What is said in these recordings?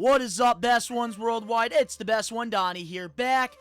What is up, best ones worldwide? It's the best one, Donnie here, back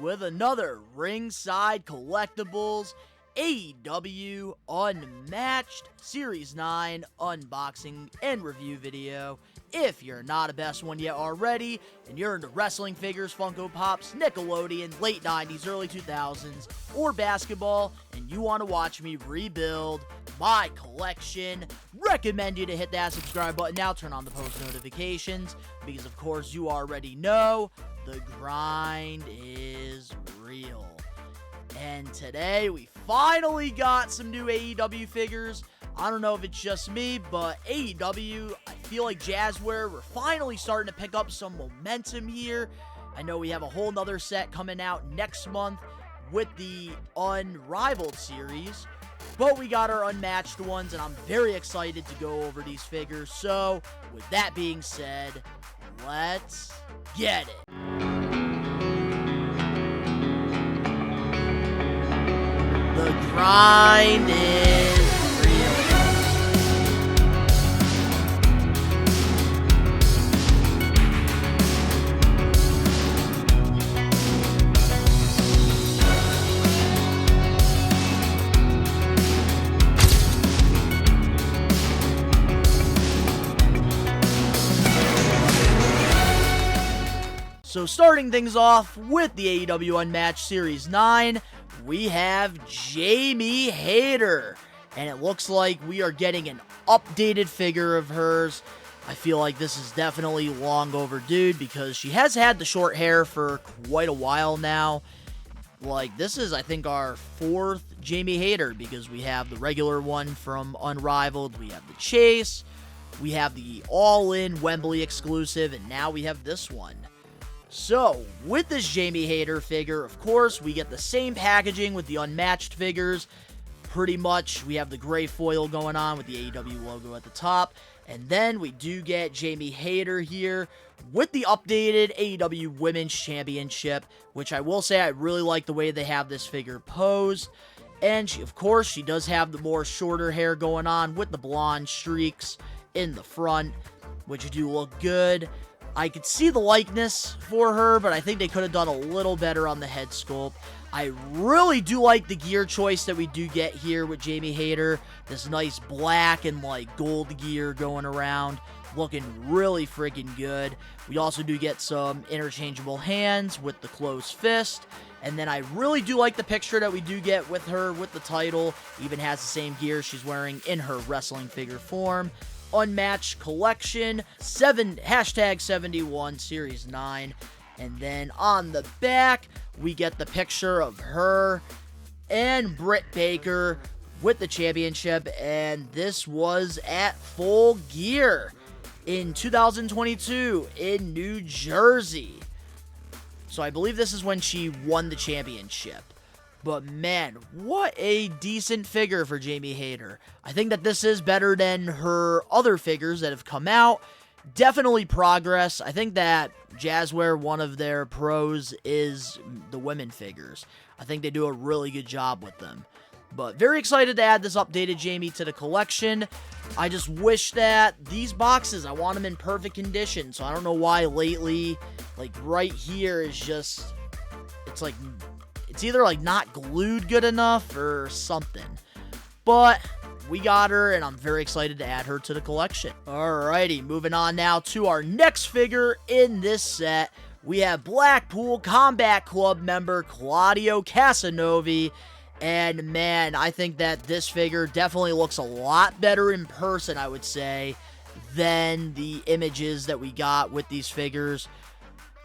with another Ringside Collectibles AEW Unmatched Series 9 unboxing and review video. If you're not a best one yet already, and you're into wrestling figures, Funko Pops, Nickelodeon, late 90s, early 2000s, or basketball, and you want to watch me rebuild my collection, recommend you to hit that subscribe button now, turn on the post notifications, because of course you already know, the grind is real. And today we finally got some new AEW figures. I don't know if it's just me, but AEW, I feel like Jazzware, we're finally starting to pick up some momentum here. I know we have a whole nother set coming out next month with the Unrivaled series, but we got our Unmatched ones, and I'm very excited to go over these figures. So, with that being said, let's get it. The grind is real. So starting things off with the AEW Unmatched Series 9, we have Jamie Hayter, and it looks like we are getting an updated figure of hers. I feel like this is definitely long overdue because she has had the short hair for quite a while now. Like, this is, I think, our fourth Jamie Hayter, because we have the regular one from Unrivaled, we have the Chase, we have the All-In Wembley exclusive, and now we have this one. So, with this Jamie Hayter figure, of course, we get the same packaging with the Unmatched figures. Pretty much, we have the gray foil going on with the AEW logo at the top. And then we do get Jamie Hayter here with the updated AEW Women's Championship, which I will say I really like the way they have this figure posed. And she, of course, she does have the more shorter hair going on with the blonde streaks in the front, which do look good. I could see the likeness for her, but I think they could have done a little better on the head sculpt. I really do like the gear choice that we do get here with Jamie Hayter. This nice black and like gold gear going around, looking really freaking good. We also do get some interchangeable hands with the closed fist. And then I really do like the picture that we do get with her with the title. Even has the same gear she's wearing in her wrestling figure form. Unmatched collection, #71 Series 9. And then on the back, we get the picture of her and Britt Baker with the championship. And this was at Full Gear in 2022 in New Jersey. So I believe this is when she won the championship. But man, what a decent figure for Jamie Hayter. I think that this is better than her other figures that have come out. Definitely progress. I think that Jazzware, one of their pros is the women figures. I think they do a really good job with them. But very excited to add this updated Jamie to the collection. I just wish that these boxes, I want them in perfect condition. So I don't know why lately, like right here is just, it's either like not glued good enough or something. But we got her, and I'm very excited to add her to the collection. Alrighty, moving on now to our next figure in this set. We have Blackpool Combat Club member Claudio Casanova. And man, I think that this figure definitely looks a lot better in person, I would say, than the images that we got with these figures,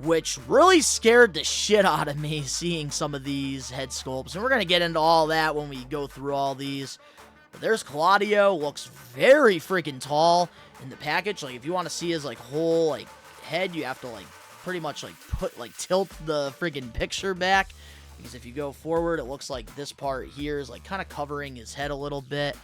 which really scared the shit out of me seeing some of these head sculpts. And we're going to get into all that when we go through all these. But there's Claudio, looks very freaking tall in the package. Like, if you want to see his, like, whole, like, head, you have to, like, pretty much, like, tilt the freaking picture back. Because if you go forward, it looks like this part here is, like, kind of covering his head a little bit.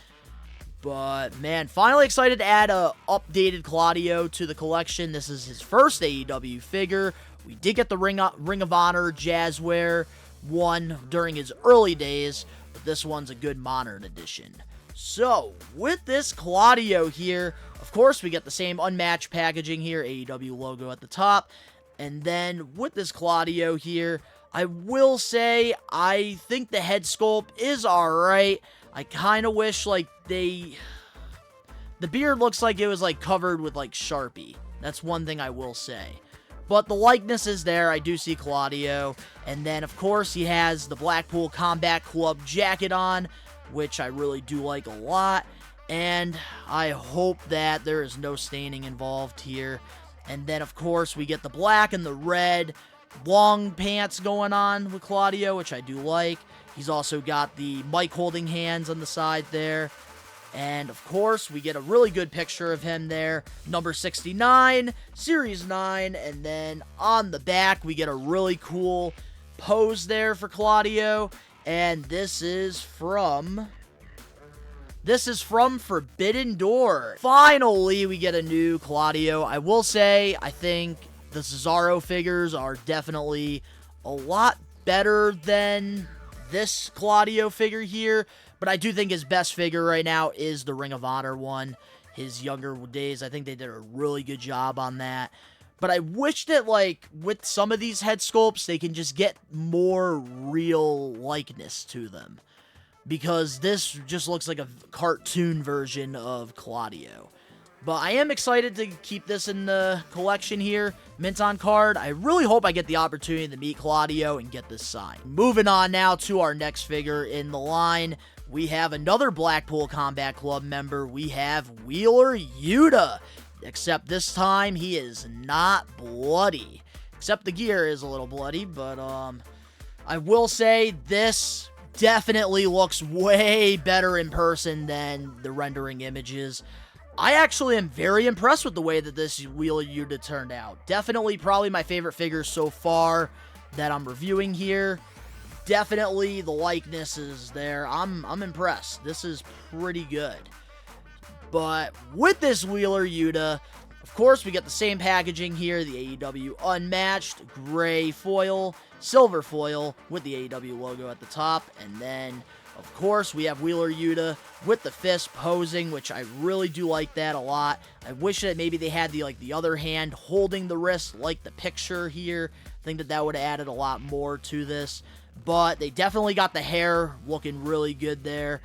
But, man, finally excited to add a updated Claudio to the collection. This is his first AEW figure. We did get the Ring of Honor Jazzware one during his early days, but this one's a good modern edition. So, with this Claudio here, of of course, we get the same Unmatched packaging here, AEW logo at the top. And then with this Claudio here, I will say I think the head sculpt is alright. I kind of wish, like, the beard looks like it was, like, covered with, like, Sharpie. That's one thing I will say. But the likeness is there. I do see Claudio. And then, of course, he has the Blackpool Combat Club jacket on, which I really do like a lot. And I hope that there is no staining involved here. And then, of course, we get the black and the red long pants going on with Claudio, which I do like. He's also got the mic holding hands on the side there. And, of course, we get a really good picture of him there. Number 69, Series 9. And then on the back, we get a really cool pose there for Claudio. And this is from Forbidden Door. Finally, we get a new Claudio. I will say, I think the Cesaro figures are definitely a lot better than this Claudio figure here. But I do think his best figure right now is the Ring of Honor one. His younger days, I think they did a really good job on that. But I wish that, like, with some of these head sculpts, they can just get more real likeness to them. Because this just looks like a cartoon version of Claudio. But I am excited to keep this in the collection here. Mint on card. I really hope I get the opportunity to meet Claudio and get this signed. Moving on now to our next figure in the line. We have another Blackpool Combat Club member. We have Wheeler Yuta. Except this time, he is not bloody. Except the gear is a little bloody. But I will say this definitely looks way better in person than the rendering images. I actually am very impressed with the way that this Wheeler Yuta turned out. Definitely probably my favorite figure so far that I'm reviewing here. Definitely the likeness is there. I'm impressed. This is pretty good. But with this Wheeler Yuta, of course, we get the same packaging here. The AEW Unmatched gray foil, silver foil with the AEW logo at the top. And then, of course, we have Wheeler Yuta with the fist posing, which I really do like that a lot. I wish that maybe they had the other hand holding the wrist like the picture here. I think that would have added a lot more to this. But they definitely got the hair looking really good there.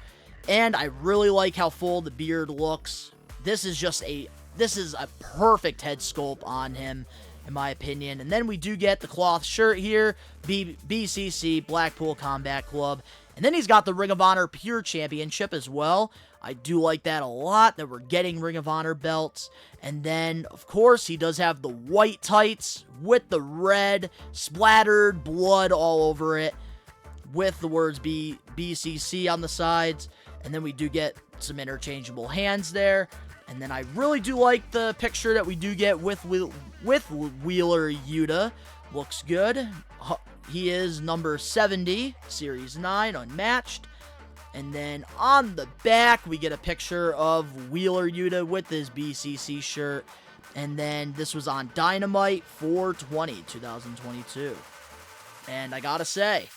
And I really like how full the beard looks. This is a perfect head sculpt on him, in my opinion. And then we do get the cloth shirt here, BCC, Blackpool Combat Club. And then he's got the Ring of Honor Pure Championship as well. I do like that a lot, that we're getting Ring of Honor belts. And then, of course, he does have the white tights with the red splattered blood all over it, with the words BCC on the sides. And then we do get some interchangeable hands there. And then I really do like the picture that we do get with Wheeler Yuta. Looks good. He is number 70, Series 9, Unmatched. And then on the back, we get a picture of Wheeler Yuta with his BCC shirt. And then this was on Dynamite 4/20, 2022. And I gotta say,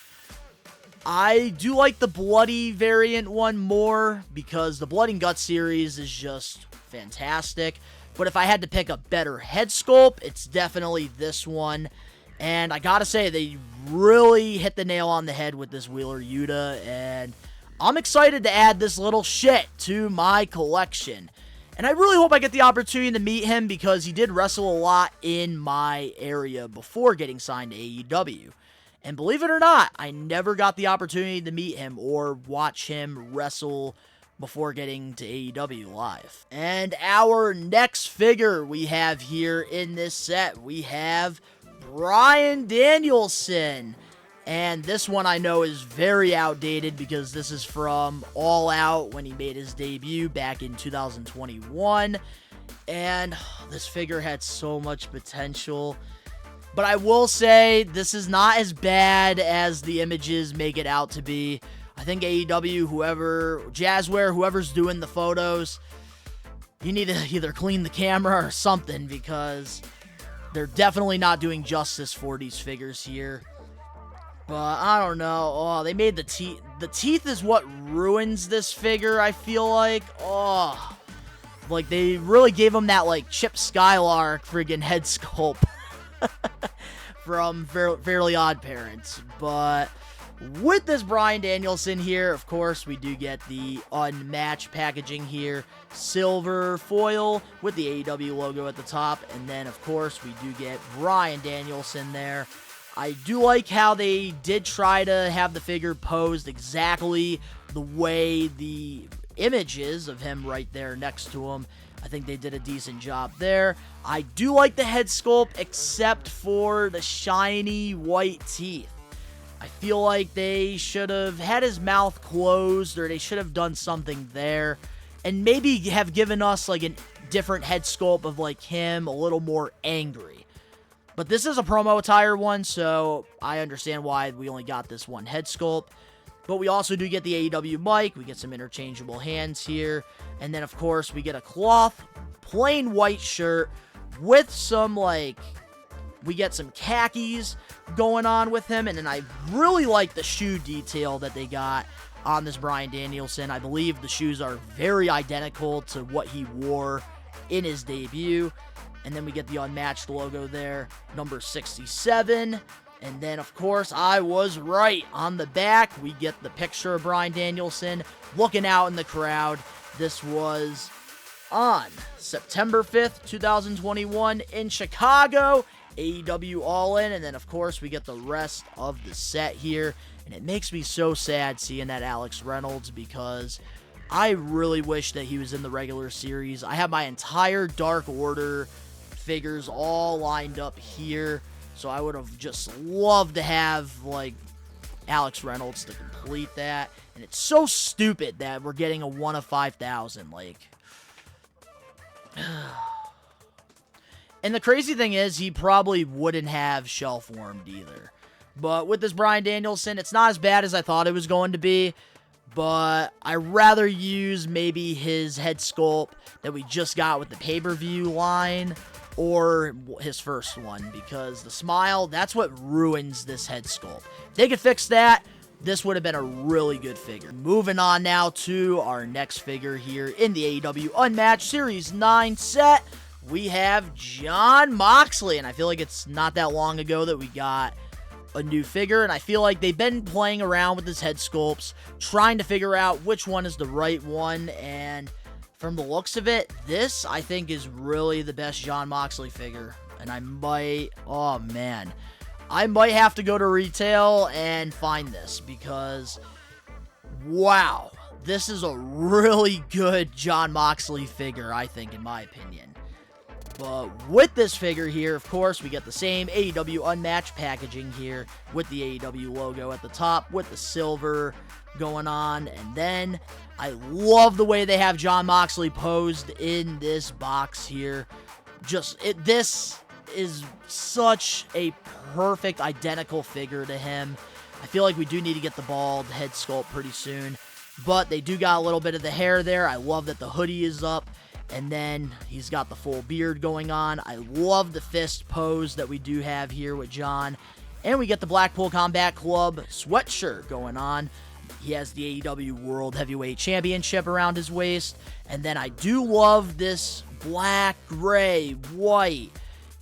I do like the bloody variant one more, because the Blood and Guts series is just fantastic. But if I had to pick a better head sculpt, it's definitely this one. And I gotta say, they really hit the nail on the head with this Wheeler Yuta, and I'm excited to add this little shit to my collection. And I really hope I get the opportunity to meet him, because he did wrestle a lot in my area before getting signed to AEW. And believe it or not, I never got the opportunity to meet him or watch him wrestle before getting to AEW live. And our next figure we have here in this set, we have Bryan Danielson. And this one I know is very outdated, because this is from All Out when he made his debut back in 2021. And this figure had so much potential. But I will say, this is not as bad as the images make it out to be. I think AEW, Jazzware, whoever's doing the photos, you need to either clean the camera or something, because they're definitely not doing justice for these figures here. But I don't know. Oh, they made the teeth. The teeth is what ruins this figure, I feel like. Oh, Like, they really gave him that, like, Chip Skylark friggin' head sculpt from Fairly Odd Parents. But with this Bryan Danielson here, of course, we do get the Unmatched packaging here. Silver foil with the AEW logo at the top. And then, of course, we do get Bryan Danielson there. I do like how they did try to have the figure posed exactly the way the image is of him right there next to him. I think they did a decent job there. I do like the head sculpt, except for the shiny white teeth. I feel like they should have had his mouth closed, or they should have done something there, and maybe have given us like a different head sculpt of like him a little more angry. But this is a promo attire one, so I understand why we only got this one head sculpt. But we also do get the AEW mic. We get some interchangeable hands here. And then, of course, we get a cloth, plain white shirt with some, like, we get some khakis going on with him. And then I really like the shoe detail that they got on this Bryan Danielson. I believe the shoes are very identical to what he wore in his debut. And then we get the Unmatched logo there, number 67. And then, of course, I was right. On the back, we get the picture of Bryan Danielson looking out in the crowd. This was on September 5th, 2021 in Chicago, AEW All In. And then, of course, we get the rest of the set here. And it makes me so sad seeing that Alex Reynolds, because I really wish that he was in the regular series. I have my entire Dark Order figures all lined up here. So I would have just loved to have, like, Alex Reynolds to complete that. And it's so stupid that we're getting a 1 of 5,000. Like, and the crazy thing is, he probably wouldn't have shelf warmed either. But with this Bryan Danielson, it's not as bad as I thought it was going to be. But I'd rather use maybe his head sculpt that we just got with the pay-per-view line, or his first one, because the smile, that's what ruins this head sculpt. If they could fix that, this would have been a really good figure. Moving on now to our next figure here in the AEW Unmatched Series 9 set, we have Jon Moxley, and I feel like it's not that long ago that we got a new figure, and I feel like they've been playing around with his head sculpts, trying to figure out which one is the right one, and from the looks of it, this, I think, is really the best Jon Moxley figure. And I might, oh man, I might have to go to retail and find this, because, wow, this is a really good Jon Moxley figure, I think, in my opinion. But with this figure here, of course, we get the same AEW Unmatched packaging here with the AEW logo at the top with the silver going on. And then I love the way they have Jon Moxley posed in this box here. This is such a perfect identical figure to him. I feel like we do need to get the bald head sculpt pretty soon, but they do got a little bit of the hair there. I love that the hoodie is up. And then he's got the full beard going on. I love the fist pose that we do have here with Jon. And we get the Blackpool Combat Club sweatshirt going on. He has the AEW World Heavyweight Championship around his waist. And then I do love this black, gray, white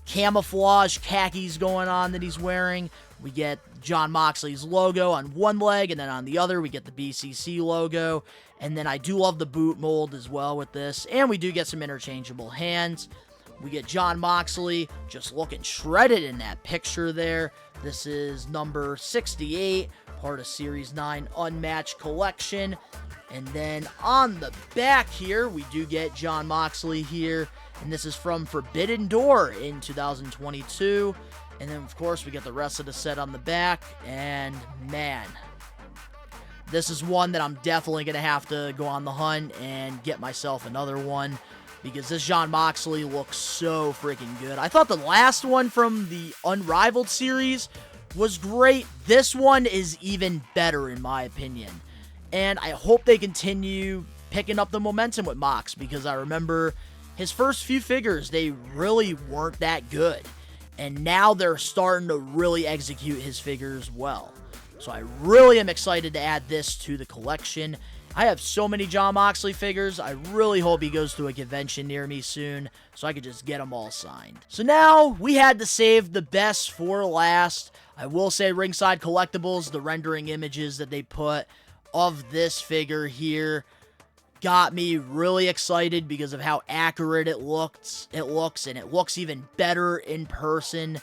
camouflage khakis going on that he's wearing. We get Jon Moxley's logo on one leg, and then on the other we get the BCC logo. And then I do love the boot mold as well with this. And we do get some interchangeable hands. We get Jon Moxley just looking shredded in that picture there. This is number 68, part of Series 9 Unmatched Collection. And then on the back here, we do get Jon Moxley here. And this is from Forbidden Door in 2022. And then, of course, we get the rest of the set on the back. And, man, this is one that I'm definitely going to have to go on the hunt and get myself another one, because this Jon Moxley looks so freaking good. I thought the last one from the Unrivaled series was great. This one is even better, in my opinion. And I hope they continue picking up the momentum with Mox, because I remember his first few figures, they really weren't that good. And now they're starting to really execute his figures well. So I really am excited to add this to the collection. I have so many Jon Moxley figures. I really hope he goes to a convention near me soon so I could just get them all signed. So now we had to save the best for last. I will say Ringside Collectibles, the rendering images that they put of this figure here got me really excited because of how accurate it looks, and it looks even better in person,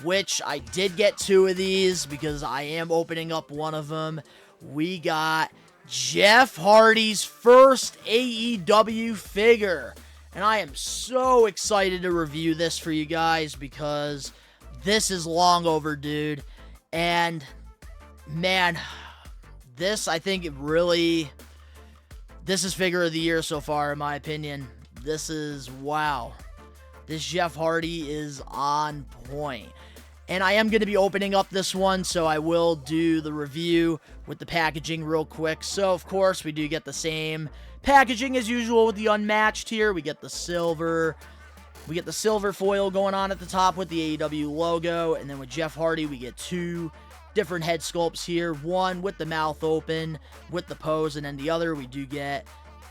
which I did get 2 of these because I am opening up one of them. We got Jeff Hardy's first AEW figure, and I am so excited to review this for you guys because this is long overdue, and man, I think this is figure of the year so far, in my opinion. This is, wow. This Jeff Hardy is on point. And I am going to be opening up this one, so I will do the review with the packaging real quick. So, of course, we do get the same packaging as usual with the Unmatched here. We get the silver foil going on at the top with the AEW logo. And then with Jeff Hardy, we get 2 different head sculpts here. One with the mouth open with the pose, and then the other we do get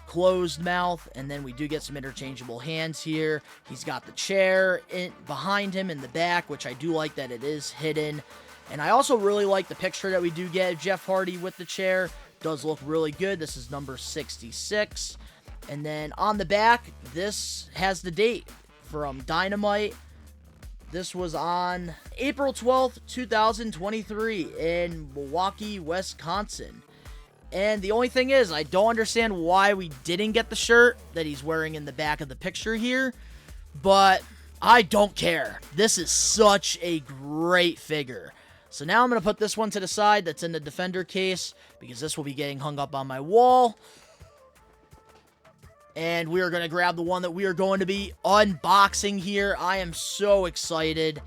closed mouth, and then we do get some interchangeable hands here. He's got the chair behind him in the back, which I do like that it is hidden. And I also really like the picture that we do get of Jeff Hardy with the chair. Does look really good. This is number 66. And then on the back, this has the date from Dynamite. This was on April 12th, 2023 in Milwaukee, Wisconsin. And the only thing is, I don't understand why we didn't get the shirt that he's wearing in the back of the picture here, but I don't care. This is such a great figure. So now I'm going to put this one to the side that's in the Defender case because this will be getting hung up on my wall. And we are going to grab the one that we are going to be unboxing here. I am so excited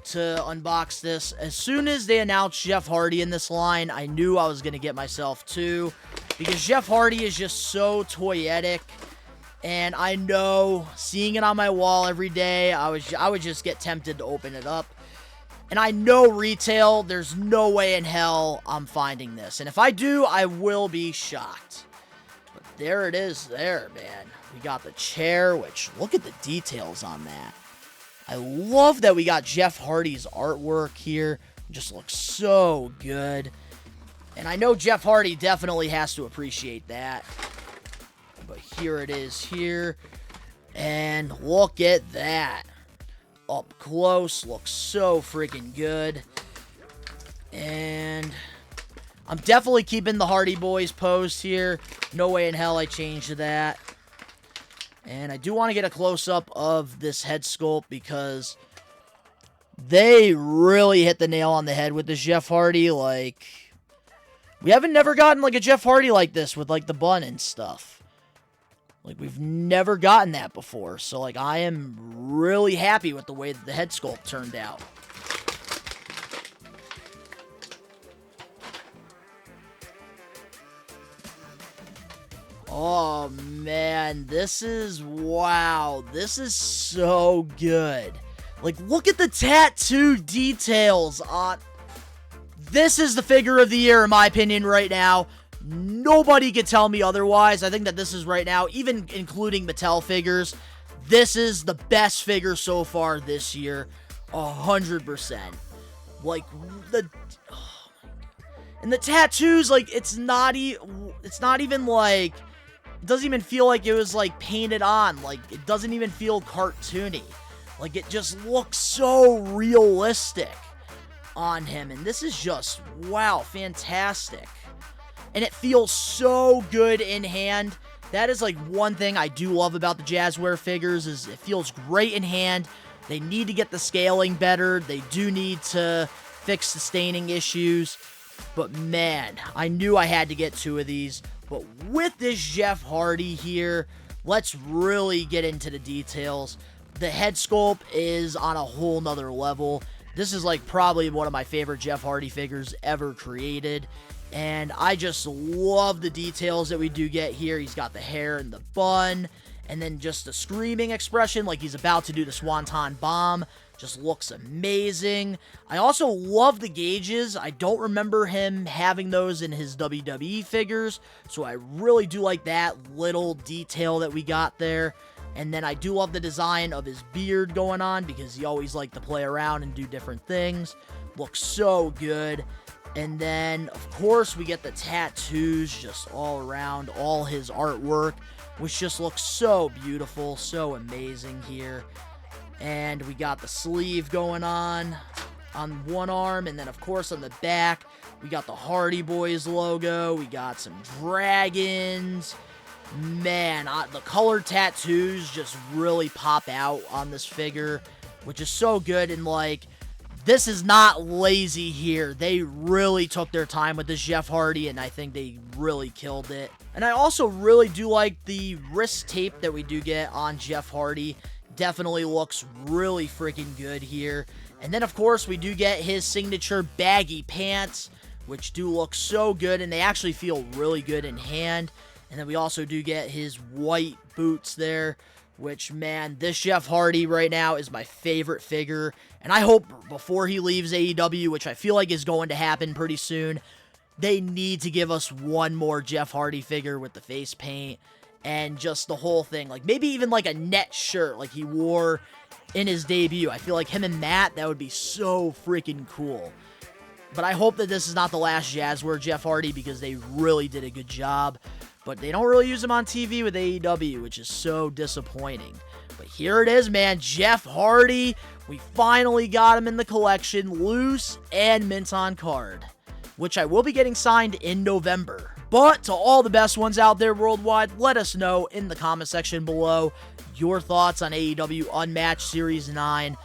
to unbox this. As soon as they announced Jeff Hardy in this line, I knew I was going to get myself 2. Because Jeff Hardy is just so toyetic. And I know, seeing it on my wall every day, I would just get tempted to open it up. And I know retail, there's no way in hell I'm finding this. And if I do, I will be shocked. There it is there, man. We got the chair, which, look at the details on that. I love that we got Jeff Hardy's artwork here. It just looks so good. And I know Jeff Hardy definitely has to appreciate that. But here it is here. And look at that. Up close, looks so freaking good. And I'm definitely keeping the Hardy Boys posed here. No way in hell I changed that. And I do want to get a close-up of this head sculpt because they really hit the nail on the head with this Jeff Hardy. Like, we haven't never gotten like a Jeff Hardy like this with like the bun and stuff. Like, we've never gotten that before. So, like, I am really happy with the way that the head sculpt turned out. Oh, man, this is, wow, this is so good. Like, look at the tattoo details on, this is the figure of the year, in my opinion, right now. Nobody can tell me otherwise. I think that this is right now, even including Mattel figures, this is the best figure so far this year, 100%. Like, and the tattoos, like, it's not even like, it doesn't even feel like it was, like, painted on. Like, it doesn't even feel cartoony. Like, it just looks so realistic on him. And this is just, wow, fantastic. And it feels so good in hand. That is, like, one thing I do love about the Jazzware figures is it feels great in hand. They need to get the scaling better. They do need to fix the staining issues. But, man, I knew I had to get 2 of these. But with this Jeff Hardy here, let's really get into the details. The head sculpt is on a whole nother level. This is like probably one of my favorite Jeff Hardy figures ever created. And I just love the details that we do get here. He's got the hair and the bun. And then just the screaming expression like he's about to do the Swanton Bomb. Just looks amazing. I also love the gauges. I don't remember him having those in his WWE figures, so I really do like that little detail that we got there. And then I do love the design of his beard going on, because he always liked to play around and do different things. Looks so good. And then, of course, we get the tattoos just all around, all his artwork, which just looks so beautiful, so amazing here. And we got the sleeve going on one arm, and then, of course, on the back, we got the Hardy Boys logo. We got some dragons. Man, the colored tattoos just really pop out on this figure, which is so good. And, like, this is not lazy here. They really took their time with this Jeff Hardy, and I think they really killed it. And I also really do like the wrist tape that we do get on Jeff Hardy. Definitely looks really freaking good here. And then, of course, we do get his signature baggy pants, which do look so good, and they actually feel really good in hand. And then we also do get his white boots there, which, man, this Jeff Hardy right now is my favorite figure. And I hope before he leaves AEW, which I feel like is going to happen pretty soon, they need to give us one more Jeff Hardy figure with the face paint and just the whole thing. Like, maybe even like a net shirt like he wore in his debut. I feel like him and Matt, that would be so freaking cool. But I hope that this is not the last Jazzware Jeff Hardy, because they really did a good job. But they don't really use him on TV with AEW, which is so disappointing. But here it is, man. Jeff Hardy. We finally got him in the collection, loose and mint on card, which I will be getting signed in November. But to all the best ones out there worldwide, let us know in the comment section below your thoughts on AEW Unmatched Series 9.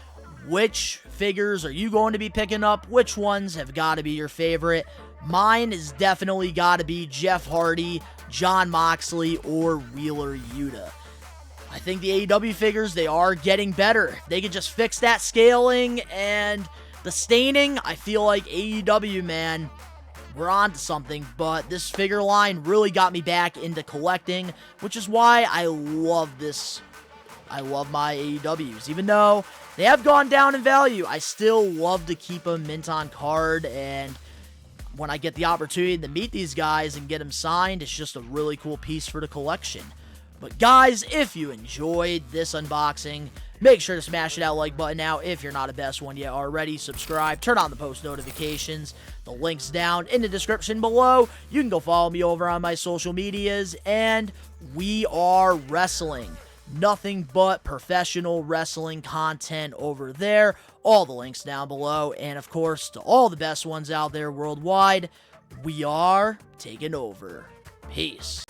Which figures are you going to be picking up? Which ones have got to be your favorite? Mine has definitely got to be Jeff Hardy, Jon Moxley, or Wheeler Yuta. I think the AEW figures, they are getting better. They could just fix that scaling and the staining. I feel like AEW, man, we're on to something. But this figure line really got me back into collecting, which is why I love this. I love my AEWs. Even though they have gone down in value, I still love to keep them mint on card, and when I get the opportunity to meet these guys and get them signed, it's just a really cool piece for the collection. But guys, if you enjoyed this unboxing, make sure to smash that like button now. If you're not a best one yet already, subscribe, turn on the post notifications. The link's down in the description below. You can go follow me over on my social medias, and we are wrestling. Nothing but professional wrestling content over there. All the links down below. And of course, to all the best ones out there worldwide, we are taking over. Peace.